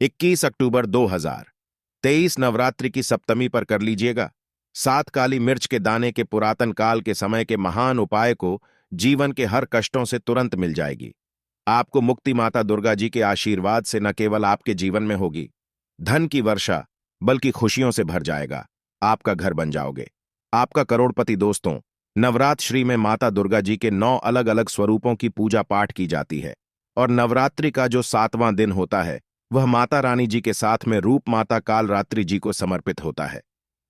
21 अक्टूबर 2023 नवरात्रि की सप्तमी पर कर लीजिएगा। 7 काली मिर्च के दाने के पुरातन काल के समय के महान उपाय को जीवन के हर कष्टों से तुरंत मिल जाएगी। आपको मुक्ति माता दुर्गा जी के आशीर्वाद से न केवल आपके जीवन में होगी धन की वर्षा, बल्कि खुशियों से भर जाएगा। आपका घर बन जाओगे, आपका करोड़पति। दोस्तों, नवरात्रि में माता दुर्गा जी के 9 अलग अलग स्वरूपों की पूजा पाठ की जाती है और नवरात्रि का जो 7वां दिन होता है वह माता रानी जी के साथ में रूप माता कालरात्रि जी को समर्पित होता है।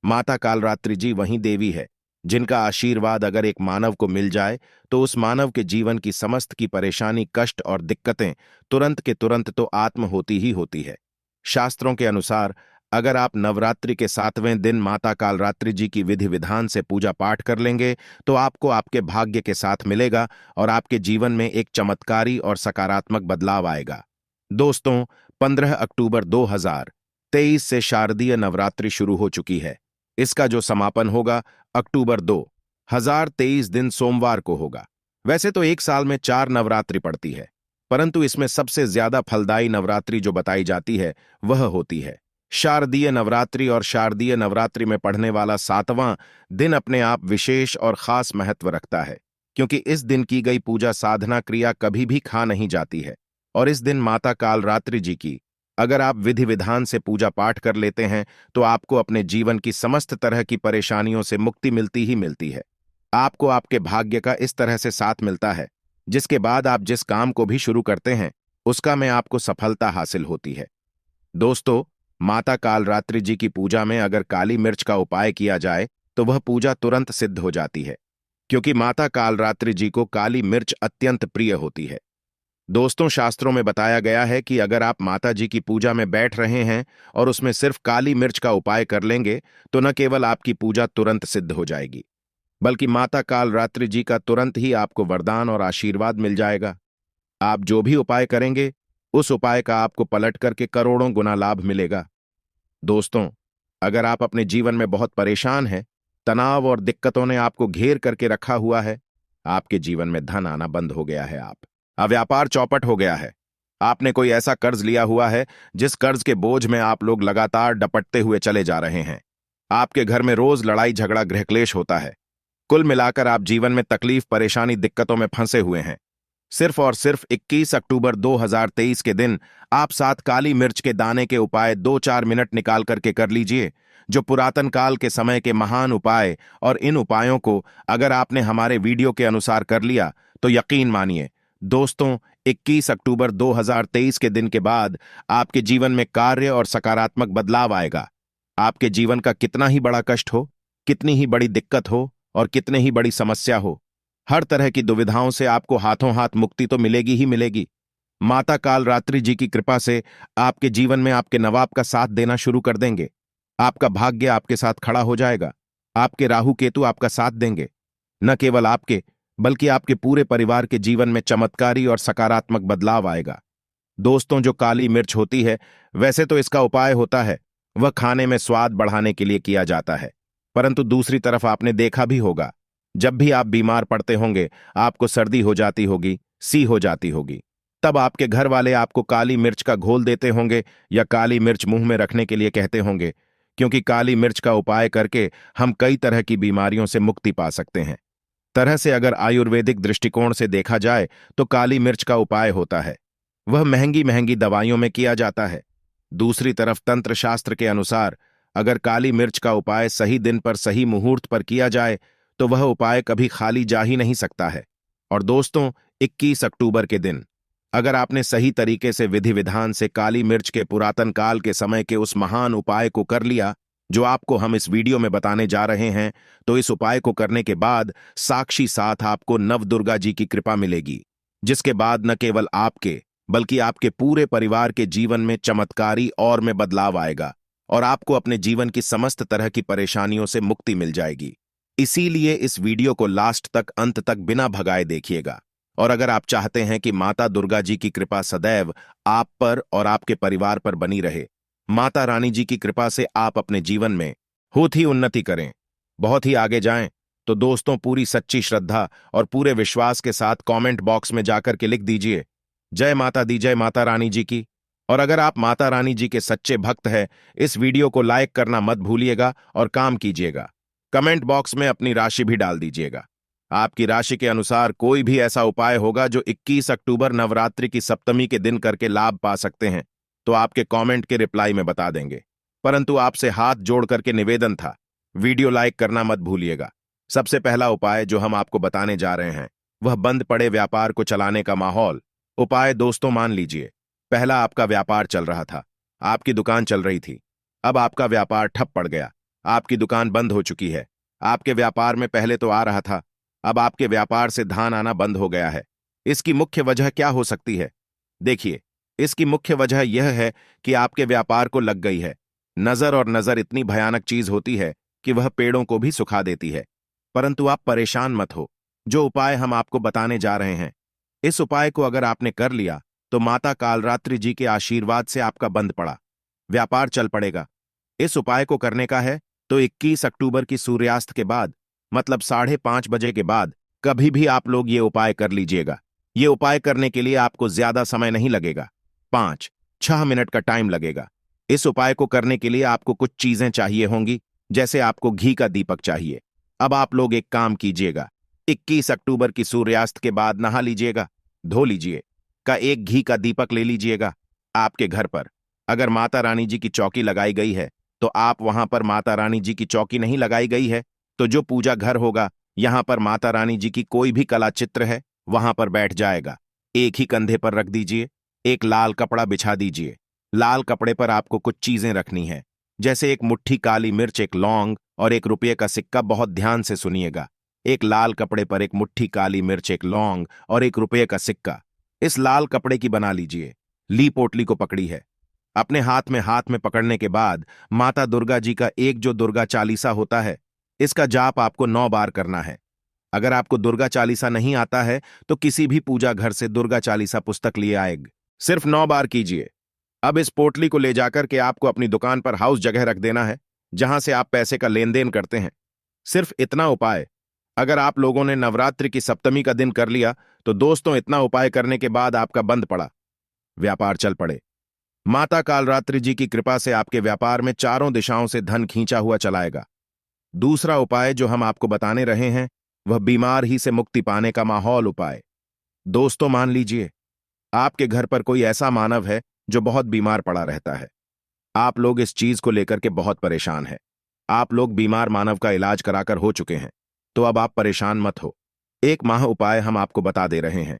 माता कालरात्रि जी वही देवी है जिनका आशीर्वाद अगर एक मानव को मिल जाए तो उस मानव के जीवन की समस्त की परेशानी, कष्ट और दिक्कतें तुरंत के तुरंत तो आत्म होती ही होती है। शास्त्रों के अनुसार अगर आप नवरात्रि के 7वें दिन माता कालरात्रि जी की विधि विधान से पूजा पाठ कर लेंगे तो आपको आपके भाग्य के साथ मिलेगा और आपके जीवन में एक चमत्कारी और सकारात्मक बदलाव आएगा। दोस्तों, 15 अक्टूबर 2023 से शारदीय नवरात्रि शुरू हो चुकी है। इसका जो समापन होगा अक्टूबर 2023 दिन सोमवार को होगा। वैसे तो एक साल में 4 नवरात्रि पड़ती है, परंतु इसमें सबसे ज्यादा फलदायी नवरात्रि जो बताई जाती है वह होती है शारदीय नवरात्रि। और शारदीय नवरात्रि में पढ़ने वाला 7वां दिन अपने आप विशेष और खास महत्व रखता है, क्योंकि इस दिन की गई पूजा साधना क्रिया कभी भी खा नहीं जाती है। और इस दिन माता कालरात्रि जी की अगर आप विधि विधान से पूजा पाठ कर लेते हैं तो आपको अपने जीवन की समस्त तरह की परेशानियों से मुक्ति मिलती ही मिलती है। आपको आपके भाग्य का इस तरह से साथ मिलता है जिसके बाद आप जिस काम को भी शुरू करते हैं उसका में आपको सफलता हासिल होती है। दोस्तों, माता कालरात्रि जी की पूजा में अगर काली मिर्च का उपाय किया जाए तो वह पूजा तुरंत सिद्ध हो जाती है, क्योंकि माता कालरात्रि जी को काली मिर्च अत्यंत प्रिय होती है। दोस्तों, शास्त्रों में बताया गया है कि अगर आप माता जी की पूजा में बैठ रहे हैं और उसमें सिर्फ काली मिर्च का उपाय कर लेंगे तो न केवल आपकी पूजा तुरंत सिद्ध हो जाएगी, बल्कि माता कालरात्रि जी का तुरंत ही आपको वरदान और आशीर्वाद मिल जाएगा। आप जो भी उपाय करेंगे उस उपाय का आपको पलट करके करोड़ों गुना लाभ मिलेगा। दोस्तों, अगर आप अपने जीवन में बहुत परेशान हैं, तनाव और दिक्कतों ने आपको घेर करके रखा हुआ है, आपके जीवन में धन आना बंद हो गया है, आप व्यापार चौपट हो गया है, आपने कोई ऐसा कर्ज लिया हुआ है जिस कर्ज के बोझ में आप लोग लगातार डपटते हुए चले जा रहे हैं, आपके घर में रोज लड़ाई झगड़ा गृहक्लेश होता है, कुल मिलाकर आप जीवन में तकलीफ परेशानी दिक्कतों में फंसे हुए हैं, सिर्फ और सिर्फ 21 अक्टूबर 2023 के दिन आप 7 काली मिर्च के दाने के उपाय 2-4 मिनट निकाल करके कर लीजिए, जो पुरातन काल के समय के महान उपाय। और इन उपायों को अगर आपने हमारे वीडियो के अनुसार कर लिया तो यकीन मानिए दोस्तों, 21 अक्टूबर 2023 के दिन के बाद आपके जीवन में कार्य और सकारात्मक बदलाव आएगा। आपके जीवन का कितना ही बड़ा कष्ट हो, कितनी ही बड़ी दिक्कत हो और कितने ही बड़ी समस्या हो, हर तरह की दुविधाओं से आपको हाथों हाथ मुक्ति तो मिलेगी ही मिलेगी। माता कालरात्रि जी की कृपा से आपके जीवन में आपके नवाब का साथ देना शुरू कर देंगे। आपका भाग्य आपके साथ खड़ा हो जाएगा, आपके राहु केतु आपका साथ देंगे। न केवल आपके बल्कि आपके पूरे परिवार के जीवन में चमत्कारी और सकारात्मक बदलाव आएगा। दोस्तों, जो काली मिर्च होती है, वैसे तो इसका उपाय होता है वह खाने में स्वाद बढ़ाने के लिए किया जाता है, परंतु दूसरी तरफ आपने देखा भी होगा जब भी आप बीमार पड़ते होंगे, आपको सर्दी हो जाती होगी, सी हो जाती होगी, तब आपके घर वाले आपको काली मिर्च का घोल देते होंगे या काली मिर्च मुंह में रखने के लिए कहते होंगे, क्योंकि काली मिर्च का उपाय करके हम कई तरह की बीमारियों से मुक्ति पा सकते हैं। तरह से अगर आयुर्वेदिक दृष्टिकोण से देखा जाए तो काली मिर्च का उपाय होता है वह महंगी महंगी दवाइयों में किया जाता है। दूसरी तरफ तंत्र शास्त्र के अनुसार अगर काली मिर्च का उपाय सही दिन पर सही मुहूर्त पर किया जाए तो वह उपाय कभी खाली जा ही नहीं सकता है। और दोस्तों, 21 अक्टूबर के दिन अगर आपने सही तरीके से विधि विधान से काली मिर्च के पुरातन काल के समय के उस महान उपाय को कर लिया जो आपको हम इस वीडियो में बताने जा रहे हैं, तो इस उपाय को करने के बाद साक्षी साथ आपको नवदुर्गा जी की कृपा मिलेगी, जिसके बाद न केवल आपके बल्कि आपके पूरे परिवार के जीवन में चमत्कारी और में बदलाव आएगा और आपको अपने जीवन की समस्त तरह की परेशानियों से मुक्ति मिल जाएगी। इसीलिए इस वीडियो को लास्ट तक अंत तक बिना भगाए देखिएगा। और अगर आप चाहते हैं कि माता दुर्गा जी की कृपा सदैव आप पर और आपके परिवार पर बनी रहे, माता रानी जी की कृपा से आप अपने जीवन में बहुत ही उन्नति करें, बहुत ही आगे जाएं, तो दोस्तों पूरी सच्ची श्रद्धा और पूरे विश्वास के साथ कमेंट बॉक्स में जाकर के लिख दीजिए जय माता दी, जय माता रानी जी की। और अगर आप माता रानी जी के सच्चे भक्त हैं, इस वीडियो को लाइक करना मत भूलिएगा और काम कीजिएगा। कमेंट बॉक्स में अपनी राशि भी डाल दीजिएगा। आपकी राशि के अनुसार कोई भी ऐसा उपाय होगा जो 21 अक्टूबर नवरात्रि की सप्तमी के दिन करके लाभ पा सकते हैं, तो आपके कमेंट के रिप्लाई में बता देंगे। परंतु आपसे हाथ जोड़ करके निवेदन था, वीडियो लाइक करना मत भूलिएगा। सबसे पहला उपाय जो हम आपको बताने जा रहे हैं, वह बंद पड़े व्यापार को चलाने का माहौल उपाय। दोस्तों मान लीजिए, पहला आपका व्यापार चल रहा था, आपकी दुकान चल रही थी। अब आपका व्यापार ठप पड़ गया, आपकी दुकान बंद हो चुकी है। आपके व्यापार में पहले तो आ रहा था, अब आपके व्यापार से धान आना बंद हो गया है। इसकी मुख्य वजह क्या हो सकती है? देखिए, इसकी मुख्य वजह यह है कि आपके व्यापार को लग गई है नजर, और नजर इतनी भयानक चीज होती है कि वह पेड़ों को भी सुखा देती है। परंतु आप परेशान मत हो, जो उपाय हम आपको बताने जा रहे हैं, इस उपाय को अगर आपने कर लिया तो माता कालरात्रि जी के आशीर्वाद से आपका बंद पड़ा व्यापार चल पड़ेगा। इस उपाय को करने का है तो 21 अक्टूबर की सूर्यास्त के बाद, मतलब 5:30 बजे के बाद कभी भी आप लोग ये उपाय कर लीजिएगा। ये उपाय करने के लिए आपको ज्यादा समय नहीं लगेगा, 5-6 मिनट का टाइम लगेगा। इस उपाय को करने के लिए आपको कुछ चीजें चाहिए होंगी, जैसे आपको घी का दीपक चाहिए। अब आप लोग एक काम कीजिएगा, 21 अक्टूबर की सूर्यास्त के बाद नहा लीजिएगा, धो लीजिए का एक घी का दीपक ले लीजिएगा। आपके घर पर अगर माता रानी जी की चौकी लगाई गई है तो आप वहां पर माता रानी जी की चौकी नहीं लगाई गई है तो जो पूजा घर होगा, यहां पर माता रानी जी की कोई भी कला चित्र है, वहां पर बैठ जाएगा। एक ही कंधे पर रख दीजिए, एक लाल कपड़ा बिछा दीजिए। लाल कपड़े पर आपको कुछ चीजें रखनी है, जैसे एक मुट्ठी काली मिर्च, एक लौंग और एक रुपये का सिक्का। बहुत ध्यान से सुनिएगा, एक लाल कपड़े पर एक मुट्ठी काली मिर्च, एक लौंग और एक रुपये का सिक्का। इस लाल कपड़े की बना लीजिए। ली पोटली को पकड़ी है, अपने हाथ में पकड़ने के बाद माता दुर्गा जी का एक जो दुर्गा चालीसा होता है, इसका जाप आपको 9 बार करना है। अगर आपको दुर्गा चालीसा नहीं आता है तो किसी भी पूजा घर से दुर्गा चालीसा पुस्तक लिए आएग, सिर्फ 9 बार कीजिए। अब इस पोटली को ले जाकर के आपको अपनी दुकान पर हाउस जगह रख देना है, जहां से आप पैसे का लेन देन करते हैं। सिर्फ इतना उपाय अगर आप लोगों ने नवरात्रि की सप्तमी का दिन कर लिया तो दोस्तों, इतना उपाय करने के बाद आपका बंद पड़ा व्यापार चल पड़े। माता कालरात्रि जी की कृपा से आपके व्यापार में चारों दिशाओं से धन खींचा हुआ चलाएगा। दूसरा उपाय जो हम आपको बताने रहे हैं, वह बीमार ही से मुक्ति पाने का माहौल उपाय। दोस्तों मान लीजिए, आपके घर पर कोई ऐसा मानव है जो बहुत बीमार पड़ा रहता है। आप लोग इस चीज को लेकर के बहुत परेशान हैं। आप लोग बीमार मानव का इलाज कराकर हो चुके हैं, तो अब आप परेशान मत हो। एक माह उपाय हम आपको बता दे रहे हैं,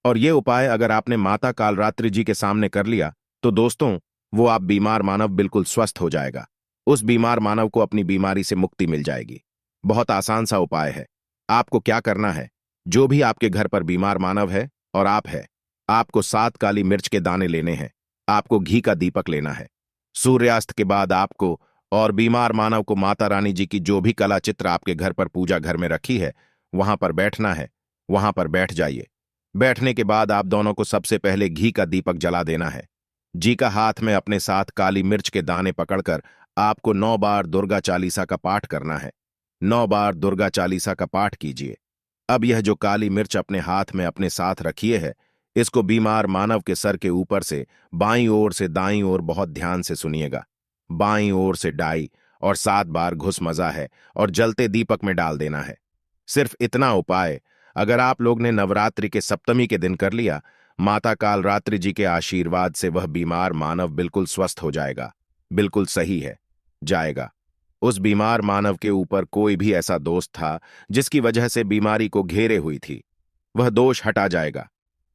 और ये उपाय अगर आपने माता कालरात्रि जी के सामने कर लिया तो दोस्तों, वो आप बीमार मानव बिल्कुल स्वस्थ हो जाएगा। उस बीमार मानव को अपनी बीमारी से मुक्ति मिल जाएगी। बहुत आसान सा उपाय है। आपको क्या करना है, जो भी आपके घर पर बीमार मानव है और आप है, आपको 7 काली मिर्च के दाने लेने हैं, आपको घी का दीपक लेना है। सूर्यास्त के बाद आपको और बीमार मानव को माता रानी जी की जो भी कला चित्र आपके घर पर पूजा घर में रखी है, वहां पर बैठना है। वहां पर बैठ जाइए। बैठने के बाद आप दोनों को सबसे पहले घी का दीपक जला देना है। जी का हाथ में अपने साथ काली मिर्च के दाने पकड़कर आपको 9 बार दुर्गा चालीसा का पाठ करना है। 9 बार दुर्गा चालीसा का पाठ कीजिए। अब यह जो काली मिर्च अपने हाथ में अपने साथ रखिए है, इसको बीमार मानव के सर के ऊपर से बाईं ओर से दाईं ओर बहुत ध्यान से सुनिएगा। बाईं ओर से डाई और 7 बार घुस मजा है और जलते दीपक में डाल देना है। सिर्फ इतना उपाय अगर आप लोग ने नवरात्रि के सप्तमी के दिन कर लिया, माता कालरात्रि जी के आशीर्वाद से वह बीमार मानव बिल्कुल स्वस्थ हो जाएगा। बिल्कुल सही है, जाएगा। उस बीमार मानव के ऊपर कोई भी ऐसा दोष था जिसकी वजह से बीमारी को घेरे हुई थी, वह दोष हटा जाएगा।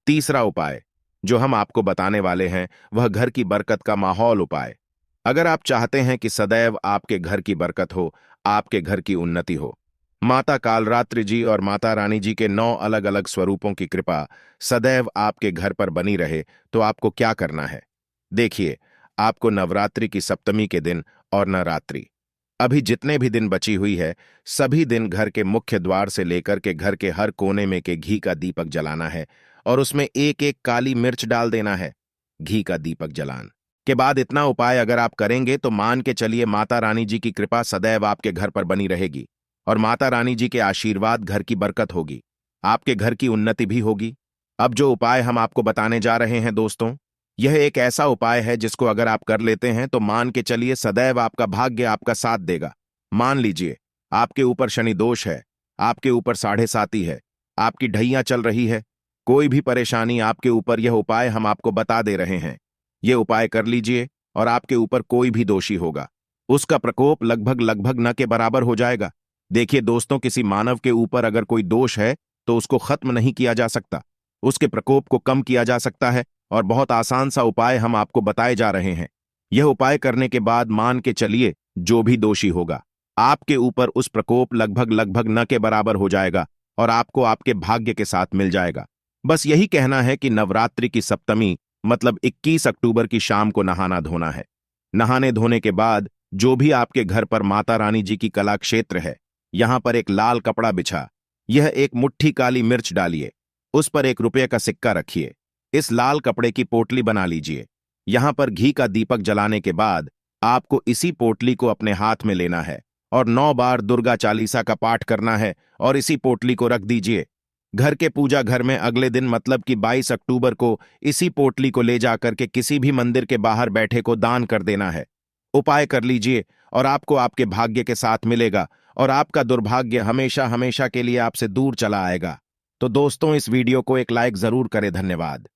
तीसरा उपाय जो हम आपको बताने वाले हैं, वह घर की बरकत का माहौल उपाय। अगर आप चाहते हैं कि सदैव आपके घर की बरकत हो, आपके घर की उन्नति हो, माता कालरात्रि जी और माता रानी जी के 9 अलग अलग स्वरूपों की कृपा सदैव आपके घर पर बनी रहे, तो आपको क्या करना है? देखिए, आपको नवरात्रि की सप्तमी के दिन और नवरात्रि अभी जितने भी दिन बची हुई है, सभी दिन घर के मुख्य द्वार से लेकर के घर के हर कोने में के घी का दीपक जलाना है और उसमें एक एक काली मिर्च डाल देना है। घी का दीपक जलान के बाद इतना उपाय अगर आप करेंगे तो मान के चलिए माता रानी जी की कृपा सदैव आपके घर पर बनी रहेगी और माता रानी जी के आशीर्वाद घर की बरकत होगी, आपके घर की उन्नति भी होगी। अब जो उपाय हम आपको बताने जा रहे हैं दोस्तों, यह एक ऐसा उपाय है जिसको अगर आप कर लेते हैं तो मान के चलिए सदैव आपका भाग्य आपका साथ देगा। मान लीजिए आपके ऊपर शनि दोष है, आपके ऊपर साढ़े साती है, आपकी ढैया चल रही है, कोई भी परेशानी आपके ऊपर, यह उपाय हम आपको बता दे रहे हैं। यह उपाय कर लीजिए और आपके ऊपर कोई भी दोषी होगा उसका प्रकोप लगभग लगभग न के बराबर हो जाएगा। देखिए दोस्तों, किसी मानव के ऊपर अगर कोई दोष है तो उसको खत्म नहीं किया जा सकता, उसके प्रकोप को कम किया जा सकता है। और बहुत आसान सा उपाय हम आपको बताए जा रहे हैं। यह उपाय करने के बाद मान के चलिए जो भी दोषी होगा आपके ऊपर उस प्रकोप लगभग लगभग न के बराबर हो जाएगा और आपको आपके भाग्य के साथ मिल जाएगा। बस यही कहना है कि नवरात्रि की सप्तमी मतलब 21 अक्टूबर की शाम को नहाना धोना है। नहाने धोने के बाद जो भी आपके घर पर माता रानी जी की कला क्षेत्र है, यहां पर एक लाल कपड़ा बिछा, यह एक मुट्ठी काली मिर्च डालिए, उस पर ₹1 का सिक्का रखिए, इस लाल कपड़े की पोटली बना लीजिए। यहां पर घी का दीपक जलाने के बाद आपको इसी पोटली को अपने हाथ में लेना है और 9 बार दुर्गा चालीसा का पाठ करना है और इसी पोटली को रख दीजिए। घर के पूजा घर में अगले दिन मतलब कि 22 अक्टूबर को इसी पोटली को ले जाकर के किसी भी मंदिर के बाहर बैठे को दान कर देना है। उपाय कर लीजिए और आपको आपके भाग्य के साथ मिलेगा और आपका दुर्भाग्य हमेशा हमेशा के लिए आपसे दूर चला आएगा। तो दोस्तों, इस वीडियो को एक लाइक जरूर करें। धन्यवाद।